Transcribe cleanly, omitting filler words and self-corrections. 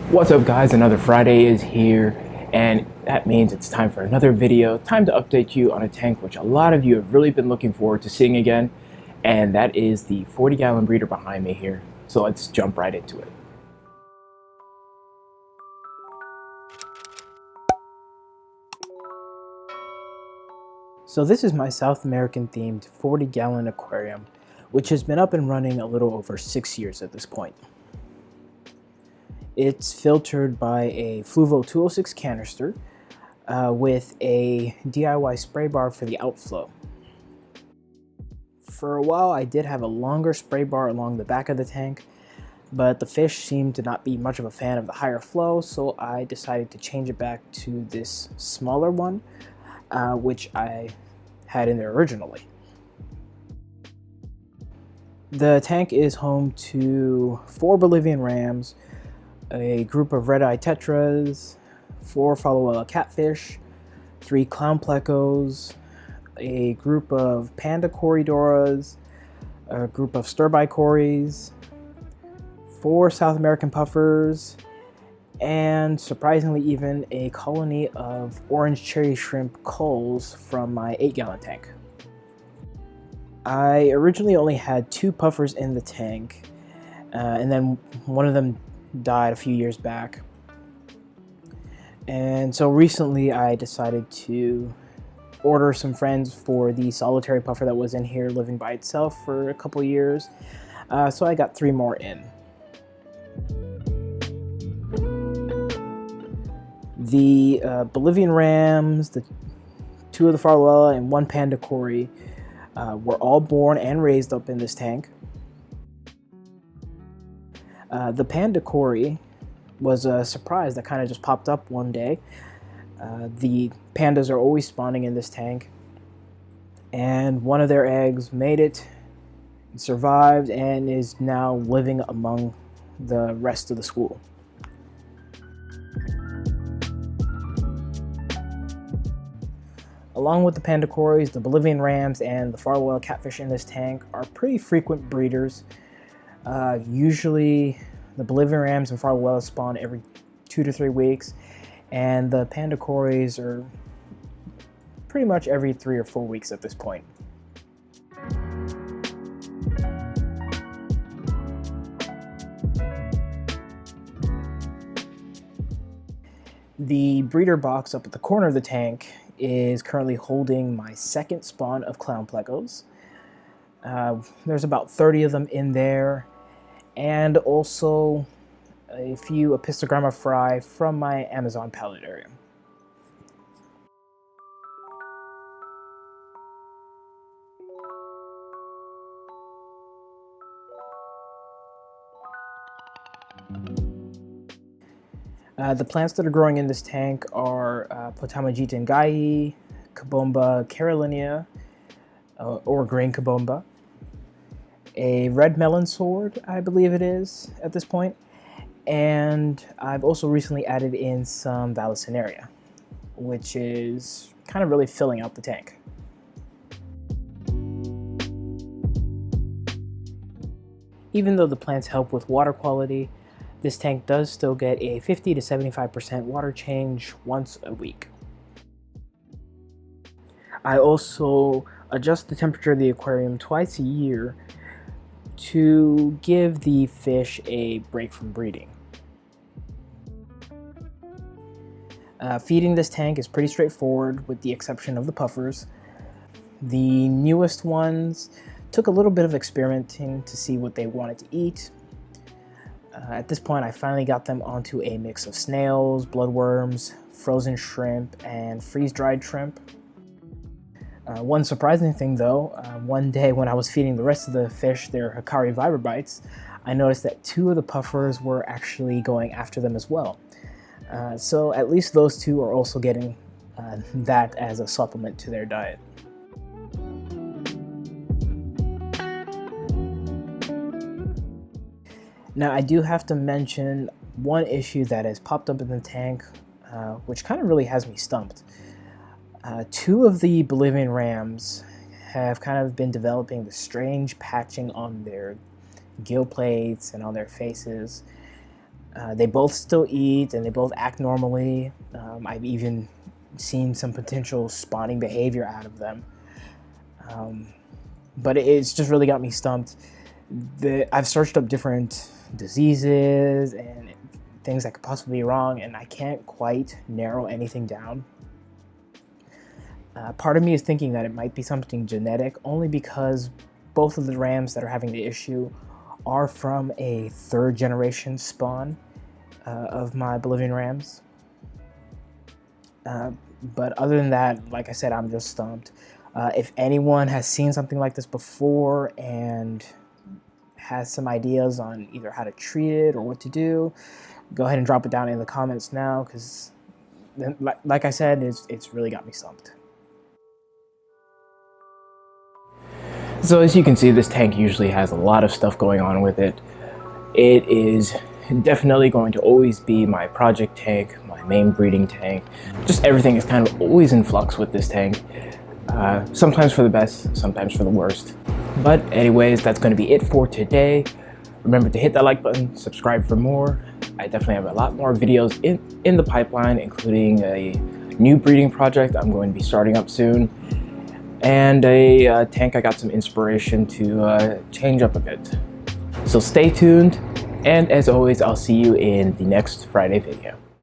What's up guys, another Friday is here and that means it's time for another video. Time to update you on a tank which a lot of you have really been looking forward to seeing again, and that is the 40-gallon breeder behind me here. So let's jump right into it. So this is my South American themed 40-gallon aquarium, which has been up and running a little over 6 years at this point. It's filtered by a Fluvo 206 canister with a DIY spray bar for the outflow. For a while I did have a longer spray bar along the back of the tank, but the fish seemed to not be much of a fan of the higher flow, so I decided to change it back to this smaller one, which I had in there originally. The tank is home to 4 Bolivian rams, a group of red-eye tetras, 4 Falwella catfish, 3 clown plecos, a group of panda corridoras, a group of stir-by-cories, 4 South American puffers, and surprisingly even a colony of orange cherry shrimp culls from my 8-gallon tank. I originally only had 2 puffers in the tank, and then one of them died a few years back. And so recently I decided to order some friends for the solitary puffer that was in here living by itself for a couple years. So I got 3 more in. The Bolivian rams, the 2 of the Farwella, and 1 panda cory were all born and raised up in this tank. The panda cory was a surprise that kind of just popped up one day. The pandas are always spawning in this tank, and one of their eggs made it, survived, and is now living among the rest of the school. Along with the panda cories, the Bolivian rams and the Farwell catfish in this tank are pretty frequent breeders. Usually the Bolivian rams and Farwell spawn every 2 to 3 weeks, and the panda cories are pretty much every 3 or 4 weeks at this point. The breeder box up at the corner of the tank is currently holding my 2nd spawn of clown plecos. There's about 30 of them in there, and also a few Apistogramma fry from my Amazon paludarium. The plants that are growing in this tank are Potamogita ngayi, Kabomba carolinea, or green kabomba, a red melon sword, I believe it is at this point, and I've also recently added in some Vallisneria, which is kind of really filling out the tank. Even though the plants help with water quality, this tank does still get a 50 to 75% water change once a week. I also adjust the temperature of the aquarium twice a year to give the fish a break from breeding. Feeding this tank is pretty straightforward with the exception of the puffers. The newest ones took a little bit of experimenting to see what they wanted to eat. At this point I finally got them onto a mix of snails, bloodworms, frozen shrimp, and freeze-dried shrimp. One surprising thing though, one day when I was feeding the rest of the fish their Hikari Vibrobites, I noticed that 2 of the puffers were actually going after them as well. So at least those 2 are also getting that as a supplement to their diet. Now I do have to mention one issue that has popped up in the tank, which kind of really has me stumped. 2 of the Bolivian rams have kind of been developing the strange patching on their gill plates and on their faces. They both still eat and they both act normally. I've even seen some potential spawning behavior out of them. But it's just really got me stumped. I've searched up different diseases and things that could possibly be wrong, and I can't quite narrow anything down. Part of me is thinking that it might be something genetic, only because both of the rams that are having the issue are from a third generation spawn of my Bolivian rams. But other than that, like I said, I'm just stumped. If anyone has seen something like this before and has some ideas on either how to treat it or what to do, go ahead and drop it down in the comments now, because like I said, it's really got me stumped. So as you can see, this tank usually has a lot of stuff going on with it. It is definitely going to always be my project tank, my main breeding tank. Just everything is kind of always in flux with this tank. Sometimes for the best, sometimes for the worst. But anyways, that's going to be it for today. Remember to hit that like button, subscribe for more. I definitely have a lot more videos in the pipeline, including a new breeding project I'm going to be starting up soon, and a tank I got some inspiration to change up a bit. So stay tuned, and as always, I'll see you in the next Friday video.